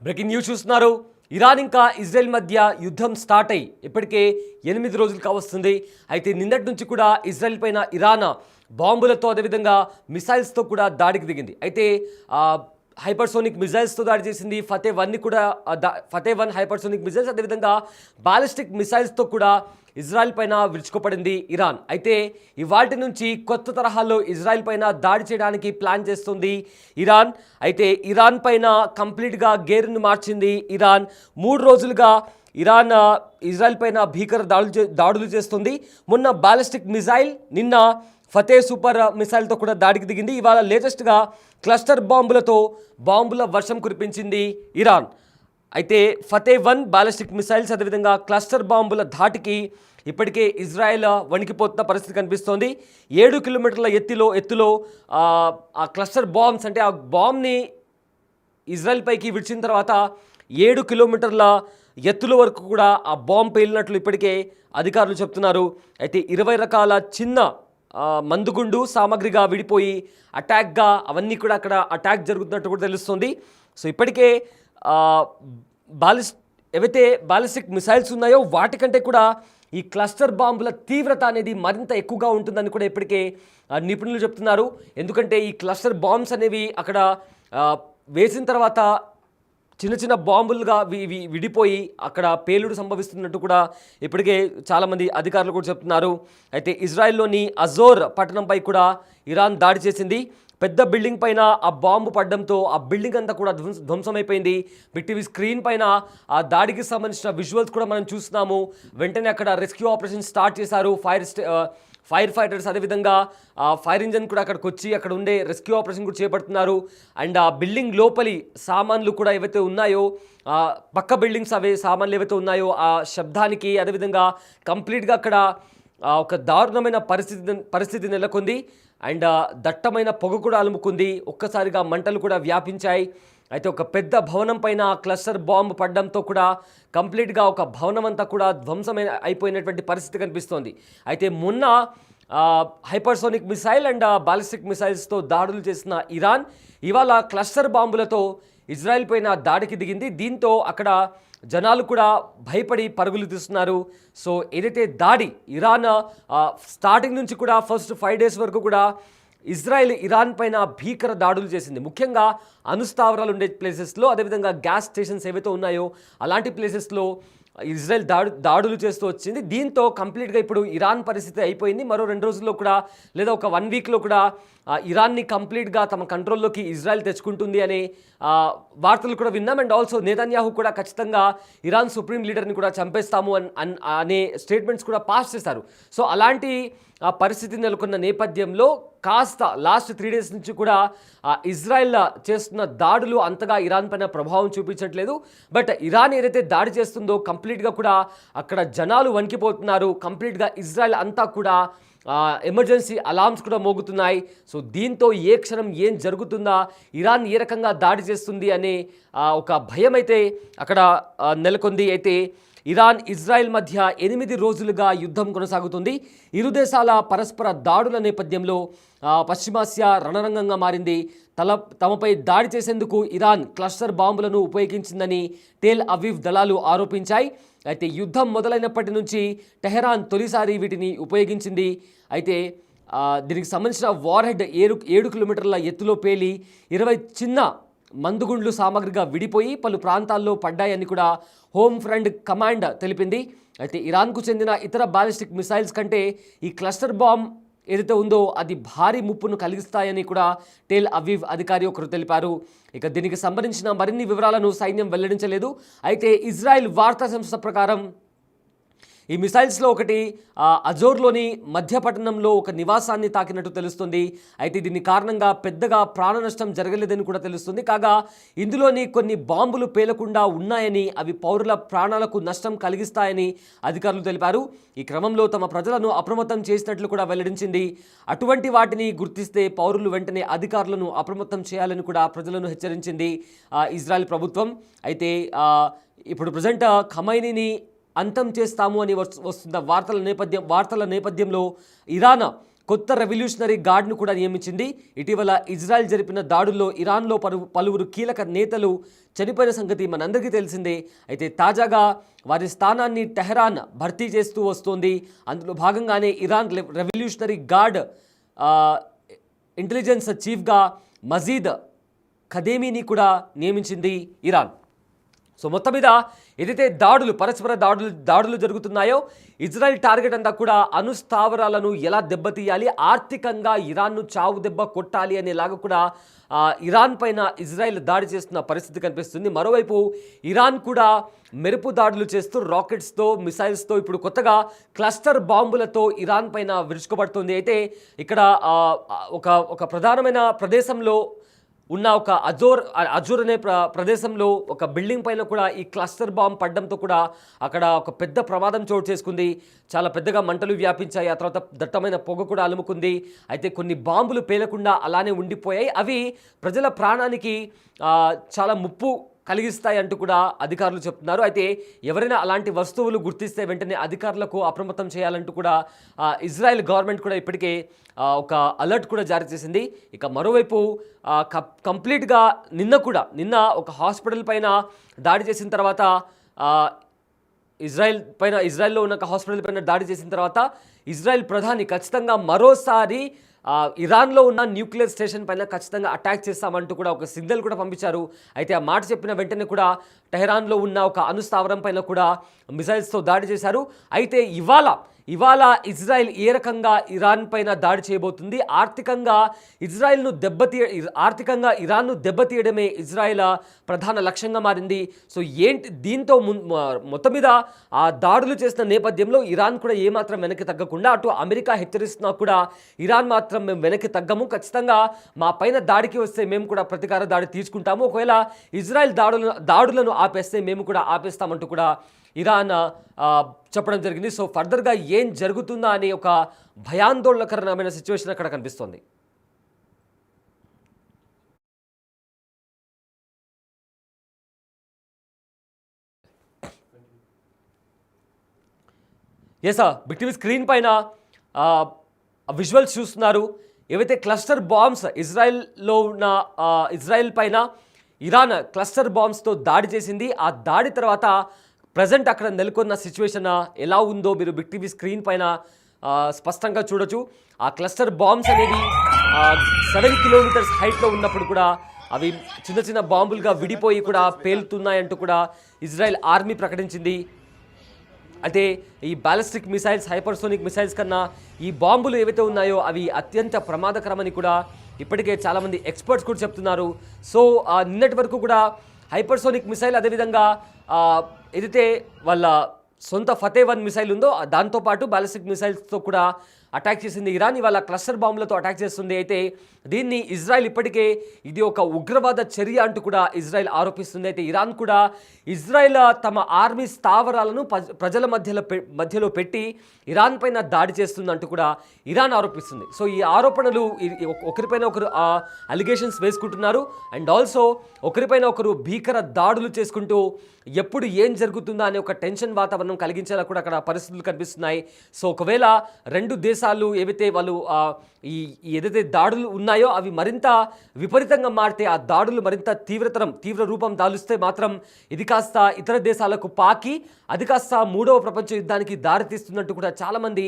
Breaking news చూస్తున్నారు. Iran ఇంకా Israel మధ్య యుద్ధం స్టార్ట్ అయ్యి ఇప్పటికే 8 రోజులు కావస్తుంది. అయితే నిన్నటి నుంచి కూడా ఇజ్రాయెల్ పైన ఇరాన్ బాంబులతో అదేవిధంగా మిసైల్స్తో కూడా దాడికి దిగింది. అయితే హైపర్సోనిక్ మిజైల్స్తో దాడి చేసింది. ఫతే-1ని కూడా ఫతే-1 హైపర్సోనిక్ మిజైల్స్ అదేవిధంగా బాలిస్టిక్ మిసైల్స్తో కూడా ఇజ్రాయెల్ పైన విరుచుకుపడింది ఇరాన్. అయితే ఇవాల్టి నుంచి కొత్త తరహాలో ఇజ్రాయెల్ పైన దాడి చేయడానికి ప్లాన్ చేస్తుంది ఇరాన్. అయితే ఇరాన్ పైన కంప్లీట్గా గేరును మార్చింది ఇరాన్. 3 రోజులుగా ఇరాన్ ఇజ్రాయెల్ పైన భీకర దాడులు చేస్తుంది. మొన్న బాలిస్టిక్ మిజైల్, నిన్న ఫతే సూపర్ మిసైల్తో కూడా దాడికి దిగింది. ఇవాళ లేటెస్ట్గా క్లస్టర్ బాంబులతో బాంబుల వర్షం కురిపించింది ఇరాన్. అయితే ఫతే-1 బాలిస్టిక్ మిసైల్స్ అదేవిధంగా క్లస్టర్ బాంబుల ధాటికి ఇప్పటికే ఇజ్రాయెల్ వణికిపోతున్న పరిస్థితి కనిపిస్తోంది. 7 కిలోమీటర్ల ఎత్తులో ఆ క్లస్టర్ బాంబ్స్ అంటే ఆ బాంబ్ని ఇజ్రాయెల్ పైకి విడిచిన తర్వాత 7 కిలోమీటర్ల ఎత్తుల వరకు కూడా ఆ బాంబ్ పేలినట్లు ఇప్పటికే అధికారులు చెప్తున్నారు. అయితే 20 రకాల చిన్న మందుగుండు సామాగ్రిగా విడిపోయి అటాక్గా అవన్నీ కూడా అక్కడ అటాక్ జరుగుతున్నట్టు కూడా తెలుస్తుంది. సో ఇప్పటికే ఏవైతే బాలిస్టిక్ మిసైల్స్ ఉన్నాయో వాటికంటే కూడా ఈ క్లస్టర్ బాంబుల తీవ్రత అనేది మరింత ఎక్కువగా ఉంటుందని కూడా ఇప్పటికే నిపుణులు చెప్తున్నారు. ఎందుకంటే ఈ క్లస్టర్ బాంబ్స్ అనేవి అక్కడ వేసిన తర్వాత చిన్న చిన్న బాంబులుగా విడిపోయి అక్కడ పేలుడు సంభవిస్తున్నట్టు కూడా ఇప్పటికే చాలామంది అధికారులు కూడా చెప్తున్నారు. అయితే ఇజ్రాయెల్లోని అజోర్ పట్టణంపై కూడా ఇరాన్ దాడి చేసింది. పెద్ద బిల్డింగ్ పైన ఆ బాంబు పడడంతో ఆ బిల్డింగ్ అంతా కూడా ధ్వంసమైపోయింది. బిగ్ స్క్రీన్ పైన ఆ దాడికి సంబంధించిన విజువల్స్ కూడా మనం చూస్తున్నాము. వెంటనే అక్కడ రెస్క్యూ ఆపరేషన్ స్టార్ట్ చేశారు. ఫైర్ ఫైటర్స్ అదేవిధంగా ఫైర్ ఇంజన్ కూడా అక్కడికి వచ్చి అక్కడ ఉండే రెస్క్యూ ఆపరేషన్ కూడా చేపడుతున్నారు. అండ్ ఆ బిల్డింగ్ లోపలి సామాన్లు కూడా ఏవైతే ఉన్నాయో పక్క బిల్డింగ్స్ సామాన్లు ఏవైతే ఉన్నాయో ఆ శబ్దానికి అదేవిధంగా కంప్లీట్గా అక్కడ ఒక దారుణమైన పరిస్థితి నెలకొంది. అండ్ దట్టమైన పొగ కూడా అలుముకుంది. ఒక్కసారిగా మంటలు కూడా వ్యాపించాయి. అయితే ఒక పెద్ద భవనం పైన క్లస్టర్ బాంబు పడడంతో కూడా కంప్లీట్గా ఒక భవనం అంతా కూడా అయిపోయినటువంటి పరిస్థితి కనిపిస్తోంది. అయితే మొన్న హైపర్సోనిక్ మిసైల్ అండ్ బాలిస్టిక్ మిసైల్స్తో దాడులు చేసిన ఇరాన్ ఇవాళ క్లస్టర్ బాంబులతో ఇజ్రాయెల్ పైన దాడికి దిగింది. దీంతో అక్కడ జనాలు కూడా భయపడి పరుగులు తీస్తున్నారు. సో ఏదైతే దాడి ఇరాన్ స్టార్టింగ్ నుంచి కూడా ఫస్ట్ 5 డేస్ వరకు కూడా ఇజ్రాయెల్ ఇరాన్ పైన భీకర దాడులు చేసింది. ముఖ్యంగా అణుస్థావరాలు ఉండే ప్లేసెస్లో అదేవిధంగా గ్యాస్ స్టేషన్స్ ఏవైతే ఉన్నాయో అలాంటి ప్లేసెస్లో ఇజ్రాయెల్ దాడులు చేస్తూ వచ్చింది. దీంతో కంప్లీట్గా ఇప్పుడు ఇరాన్ పరిస్థితి అయిపోయింది. మరో 2 రోజుల్లో కూడా లేదా ఒక 1 వీక్లో కూడా ఇరాన్ని కంప్లీట్గా తమ కంట్రోల్లోకి ఇజ్రాయెల్ తెచ్చుకుంటుంది అనే వార్తలు కూడా విన్నాం. అండ్ ఆల్సో నెతన్యాహు కూడా ఖచ్చితంగా ఇరాన్ సుప్రీం లీడర్ని కూడా చంపేస్తాము అనే స్టేట్మెంట్స్ కూడా పాస్ చేశారు. సో అలాంటి పరిస్థితి నెలకొన్న నేపథ్యంలో కాస్త లాస్ట్ 3 డేస్ నుంచి కూడా ఇజ్రాయెల్ చేస్తున్న దాడులు అంతగా ఇరాన్ పైన ప్రభావం చూపించట్లేదు. బట్ ఇరాన్ ఏదైతే దాడి చేస్తుందో కంప్లీట్గా కూడా అక్కడ జనాలు వణికిపోతున్నారు. కంప్లీట్గా ఇజ్రాయెల్ అంతా కూడా ఎమర్జెన్సీ అలార్మ్స్ కూడా మోగుతున్నాయి. సో దీంతో ఏ క్షణం ఏం జరుగుతుందా, ఇరాన్ ఏ రకంగా దాడి చేస్తుంది అనే ఒక భయం అయితే అక్కడ నెలకొంది. అయితే ఇరాన్ ఇజ్రాయెల్ మధ్య 8 రోజులుగా యుద్ధం కొనసాగుతుంది. ఇరు దేశాల పరస్పర దాడుల నేపథ్యంలో పశ్చిమాసియా రణరంగంగా మారింది. తమపై దాడి చేసేందుకు ఇరాన్ క్లస్టర్ బాంబులను ఉపయోగించిందని టెల్ అవీవ్ దళాలు ఆరోపించాయి. అయితే యుద్ధం మొదలైనప్పటి నుంచి టెహరాన్ తొలిసారి వీటిని ఉపయోగించింది. అయితే దీనికి సంబంధించిన వార్ హెడ్ 7 కిలోమీటర్ల ఎత్తులో పేలి 20 చిన్న మందుగుండ్లు సామాగ్రిగా విడిపోయి పలు ప్రాంతాల్లో పడ్డాయని కూడా హోమ్ ఫ్రంట్ కమాండ్ తెలిపింది. అయితే ఇరాన్కు చెందిన ఇతర బాలిస్టిక్ మిసైల్స్ కంటే ఈ క్లస్టర్ బాంబ్ ఏదైతే ఉందో అది భారీ ముప్పును కలిగిస్తాయని కూడా టెల్ అవీవ్ అధికారి ఒకరు తెలిపారు. ఇక దీనికి సంబంధించిన మరిన్ని వివరాలను సైన్యం వెల్లడించలేదు. అయితే ఇజ్రాయెల్ వార్తా సంస్థ ప్రకారం ఈ మిసైల్స్లో ఒకటి అజోర్లోని మధ్యపట్టణంలో ఒక నివాసాన్ని తాకినట్టు తెలుస్తుంది. అయితే దీని కారణంగా పెద్దగా ప్రాణ నష్టం జరగలేదని కూడా తెలుస్తుంది. కాగా ఇందులోని కొన్ని బాంబులు పేలకుండా ఉన్నాయని అవి పౌరుల ప్రాణాలకు నష్టం కలిగిస్తాయని అధికారులు తెలిపారు. ఈ క్రమంలో తమ ప్రజలను అప్రమత్తం చేసినట్లు కూడా వెల్లడించింది. అటువంటి వాటిని గుర్తిస్తే పౌరులు వెంటనే అధికారులను అప్రమత్తం చేయాలని కూడా ప్రజలను హెచ్చరించింది ఇజ్రాయెల్ ప్రభుత్వం. అయితే ఇప్పుడు ప్రజెంట్ ఖమైనీని అంతం చేస్తాము అని వస్తున్న వార్తల నేపథ్యంలో ఇరాన్ కొత్త రెవల్యూషనరీ గార్డ్ను కూడా నియమించింది. ఇటీవల ఇజ్రాయెల్ జరిపిన దాడుల్లో ఇరాన్లో పలువురు కీలక నేతలు చనిపోయిన సంగతి మనందరికీ తెలిసిందే. అయితే తాజాగా వారి స్థానాన్ని టెహరాన్ భర్తీ చేస్తూ వస్తోంది. అందులో భాగంగానే ఇరాన్ రెవల్యూషనరీ గార్డ్ ఇంటెలిజెన్స్ చీఫ్గా మజీద్ ఖదేమీని కూడా నియమించింది ఇరాన్. సో మొత్తం మీద ఏదైతే పరస్పర దాడులు జరుగుతున్నాయో, ఇజ్రాయెల్ టార్గెట్ అంతా కూడా అణుస్థావరాలను ఎలా దెబ్బతీయాలి, ఆర్థికంగా ఇరాన్ను చావు దెబ్బ కొట్టాలి అనేలాగా కూడా ఇరాన్ పైన ఇజ్రాయెల్ దాడి చేస్తున్న పరిస్థితి కనిపిస్తుంది. మరోవైపు ఇరాన్ కూడా మెరుపు దాడులు చేస్తూ రాకెట్స్తో, మిసైల్స్తో, ఇప్పుడు కొత్తగా క్లస్టర్ బాంబులతో ఇరాన్ పైన విరుచుకుపడుతుంది. అయితే ఇక్కడ ఒక ప్రధానమైన ప్రదేశంలో ఉన్న ఒక అజోర్ అనే ప్రదేశంలో ఒక బిల్డింగ్ పైన కూడా ఈ క్లస్టర్ బాంబ్ పడడంతో కూడా అక్కడ ఒక పెద్ద ప్రమాదం చోటు చేసుకుంది. చాలా పెద్దగా మంటలు వ్యాపించాయి. ఆ తర్వాత దట్టమైన పొగ కూడా అలుముకుంది. అయితే కొన్ని బాంబులు పేలకుండా అలానే ఉండిపోయాయి. అవి ప్రజల ప్రాణానికి చాలా ముప్పు కలిగిస్తాయి అంటూ కూడా అధికారులు చెప్తున్నారు. అయితే ఎవరైనా అలాంటి వస్తువులు గుర్తిస్తే వెంటనే అధికారులకు అప్రమత్తం చేయాలంటూ కూడా ఇజ్రాయెల్ గవర్నమెంట్ కూడా ఇప్పటికే ఒక అలర్ట్ కూడా జారీ చేసింది. ఇక మరోవైపు కంప్లీట్గా నిన్న ఒక హాస్పిటల్ పైన దాడి చేసిన తర్వాత ఇజ్రాయెల్లో ఉన్న ఒక హాస్పిటల్ పైన దాడి చేసిన తర్వాత ఇజ్రాయెల్ ప్రధాని ఖచ్చితంగా మరోసారి ఇరాన్లో ఉన్న న్యూక్లియర్ స్టేషన్ పైన ఖచ్చితంగా అటాక్ చేస్తామంటూ కూడా ఒక సిగ్నల్ కూడా పంపించారు. అయితే ఆ మాట చెప్పిన వెంటనే కూడా టెహరాన్లో ఉన్న ఒక అణుస్థావరం పైన కూడా మిసైల్స్తో దాడి చేశారు. అయితే ఇవాళ ఇజ్రాయెల్ ఏ రకంగా ఇరాన్ పైన దాడి చేయబోతుంది, ఆర్థికంగా ఇరాన్ను దెబ్బతీయడమే ఇజ్రాయెల్ ప్రధాన లక్ష్యంగా మారింది. సో దీంతో మొత్తం మీద ఆ దాడులు చేసిన నేపథ్యంలో ఇరాన్ కూడా ఏమాత్రం వెనక్కి తగ్గకుండా, అటు అమెరికా హెచ్చరిస్తున్నా కూడా ఇరాన్ మాత్రం మేము వెనక్కి తగ్గము, ఖచ్చితంగా మా పైన దాడికి వస్తే మేము కూడా ప్రతీకార దాడి తీసుకుంటాము, ఒకవేళ ఇజ్రాయెల్ దాడులను ఆపేస్తే మేము కూడా ఆపేస్తామంటూ కూడా ఇరాన్ చెప్పడం జరిగింది. సో ఫర్దర్గా ఏం జరుగుతుందా అనే ఒక భయాందోళనకరమైన సిచ్యువేషన్ అక్కడ కనిపిస్తోంది. బిగ్ టీవీ స్క్రీన్ పైన విజువల్స్ చూస్తున్నారు. ఏవైతే క్లస్టర్ బాంబ్స్ ఇజ్రాయెల్ పైన ఇరాన్ క్లస్టర్ బాంబ్స్తో దాడి చేసింది, ఆ దాడి తర్వాత ప్రజెంట్ అక్కడ నెలకొన్న సిచ్యువేషన్ ఎలా ఉందో మీరు బిగ్ టీవీ స్క్రీన్ పైన స్పష్టంగా చూడొచ్చు. ఆ క్లస్టర్ బాంబ్స్ అనేవి 7 కిలోమీటర్స్ హైట్లో ఉన్నప్పుడు కూడా అవి చిన్న చిన్న బాంబులుగా విడిపోయి కూడా పేలుతున్నాయంటూ కూడా ఇజ్రాయెల్ ఆర్మీ ప్రకటించింది. అయితే ఈ బ్యాలిస్టిక్ మిసైల్స్, హైపర్సోనిక్ మిసైల్స్ కన్నా ఈ బాంబులు ఏవైతే ఉన్నాయో అవి అత్యంత ప్రమాదకరమని కూడా ఇప్పటికే చాలామంది ఎక్స్పర్ట్స్ కూడా చెప్తున్నారు. సో నిన్నటి వరకు కూడా హైపర్సోనిక్ మిసైల్, అదేవిధంగా ఏదైతే వాళ్ళ సొంత ఫతే-1 మిసైల్ ఉందో దాంతోపాటు బ్యాలిస్టిక్ మిసైల్స్తో కూడా అటాక్ చేసింది ఇరాన్. ఇవాళ క్లస్టర్ బాంబులతో అటాక్ చేస్తుంది. అయితే దీన్ని ఇజ్రాయెల్ ఇప్పటికే ఇది ఒక ఉగ్రవాద చర్య అంటూ కూడా ఇజ్రాయెల్ ఆరోపిస్తుంది. అయితే ఇరాన్ కూడా ఇజ్రాయెల్ తమ ఆర్మీ స్థావరాలను ప్రజల మధ్యలో పెట్టి ఇరాన్ పైన దాడి చేస్తుందంటూ కూడా ఇరాన్ ఆరోపిస్తుంది. సో ఈ ఆరోపణలు ఒకరిపైన ఒకరు అలిగేషన్స్ వేసుకుంటున్నారు. అండ్ ఆల్సో ఒకరిపైన ఒకరు భీకర దాడులు చేసుకుంటూ ఎప్పుడు ఏం జరుగుతుందా అనే ఒక టెన్షన్ వాతావరణం కలిగించేలా కూడా అక్కడ పరిస్థితులు కనిపిస్తున్నాయి. సో ఒకవేళ రెండు దేశాలు ఏవైతే వాళ్ళు ఏదైతే దాడులు ఉన్నాయో అవి మరింత విపరీతంగా మారితే, ఆ దాడులు మరింత తీవ్ర రూపం దాలుస్తే మాత్రం ఇది కాస్త ఇతర దేశాలకు పాకి అది కాస్త 3వ ప్రపంచ యుద్ధానికి దారితీస్తున్నట్టు కూడా చాలామంది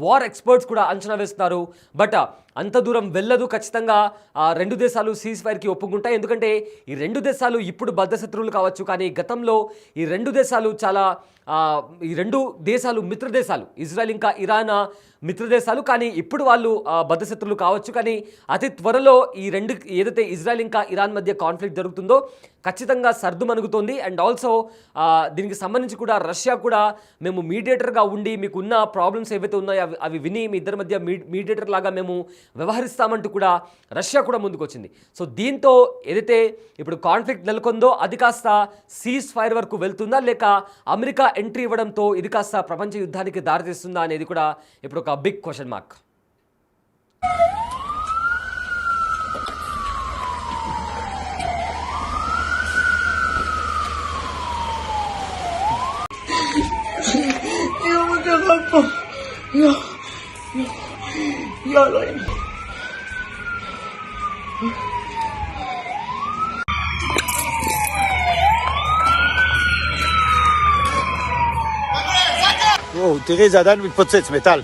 వార్ ఎక్స్పర్ట్స్ కూడా అంచనా వేస్తున్నారు. బట్ అంత దూరం వెళ్ళదు. ఖచ్చితంగా రెండు దేశాలు సీజ్ ఫైర్కి ఒప్పుకుంటాయి. ఎందుకంటే ఈ రెండు దేశాలు ఇప్పుడు బద్ధశత్రువులు కావచ్చు, కానీ గతంలో ఈ రెండు దేశాలు మిత్రదేశాలు, ఇజ్రాయెల్ ఇంకా ఇరాన్ మిత్రదేశాలు. కానీ ఇప్పుడు వాళ్ళు బద్ధశత్రువులు కావచ్చు, కానీ అతి త్వరలో ఈ రెండు ఏదైతే ఇజ్రాయెల్ ఇంకా ఇరాన్ మధ్య కాన్ఫ్లిక్ట్ జరుగుతుందో ఖచ్చితంగా సర్దుమణుగుతోంది. అండ్ ఆల్సో దీనికి సంబంధించి కూడా రష్యా కూడా మేము మీడియేటర్గా ఉండి మీకున్న ప్రాబ్లమ్స్ ఏవైతే ఉన్నాయో అవి విని మీ ఇద్దరి మధ్య మీడియేటర్ లాగా మేము వ్యవహరిస్తామంటూ కూడా రష్యా కూడా ముందుకు వచ్చింది. సో దీంతో ఏదైతే ఇప్పుడు కాన్ఫ్లిక్ట్ నెలకొందో అది కాస్త సీజ్ ఫైర్ వరకు వెళ్తుందా, లేక అమెరికా ఎంట్రీ ఇవ్వడంతో ఇది కాస్త ప్రపంచ యుద్ధానికి దారితీస్తుందా అనేది కూడా ఇప్పుడు ఒక బిగ్ క్వశ్చన్ మార్క్. תראי, זה עדיין מתפוצץ, מטל.